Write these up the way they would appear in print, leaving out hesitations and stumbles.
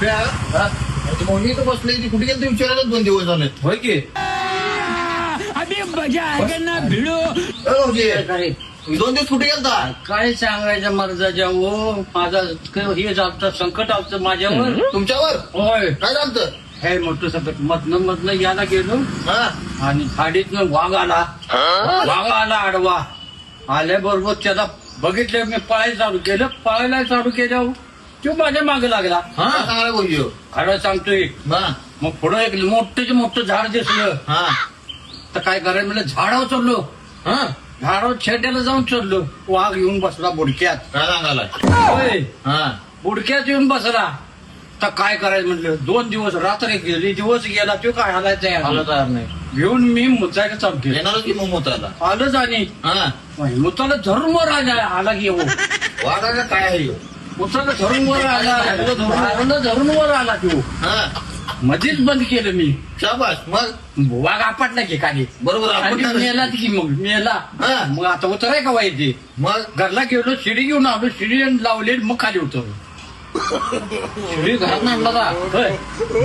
मोहिनी तर बसले ती कुठे गेली विचारायला 2 दिवस झाले. होय की अभी मजा आएगा ना भिडो. 2 दिवस कुठे गेलता? काय सांगायचं मर्दाच्या हो माझा हे झालं संकट आलं माझ्यावर. तुमच्यावर होय काय झालं? हे मोठं संकट मधनं याला गेलो हा आणि खाडीतनं वाघ आला आडवा आल्याबरोबर त्याला बघितलं मी पळायला चालू केलं तो माझ्या मागे लागला. हा चांगला बोललो. खरं सांगतोय. मग पुढं एक मोठं झाड दिसलं. हा तर काय करायचं म्हणलं झाडावर चढलो. हा झाडावर छेट्याला जाऊन चढलो. वाघ येऊन बसला बुडक्यात. काय सांगायला? होय हा बुडक्यात येऊन बसला. तर काय करायचं म्हटलं 2 दिवस रात्र गेली दिवस गेला तो काय हालायचा आलं तयार नाही. घेऊन मी मुचायला चालू केलं. येणारच की मग मोताला. आलंच आणि हा मुताला धरून वर आला की येऊ वाघाचा काय आहे ह्यो? मुताला धरून वर आला धरून वर आला तो हा मध्येच बंद केलं मी. शाबास. मग वाघ आपटला की खाली. बरोबर आणि आपण मेला की मग मेला. हा. मग आता उतराय का वाईट मग घरला गेलो शिडी घेऊन आलो शिडी लावली मग खाली उतरलो. शिडी घरात आणला का? होय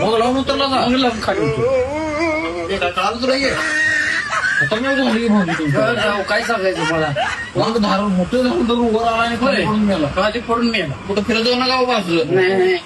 मग लावून उतरला का? मग लावून खाली उतरलो. ते काय कळालं तुला हे? खतरनाक झाली भावली तुमची. जाऊ काय सांगायचं मला. वाघ धारून मोठं धारून धरून वर आला आणि खाली पडून गेला. खाली पडून मेला. कुठं फिरत जाऊ नका बाबा असं. नाही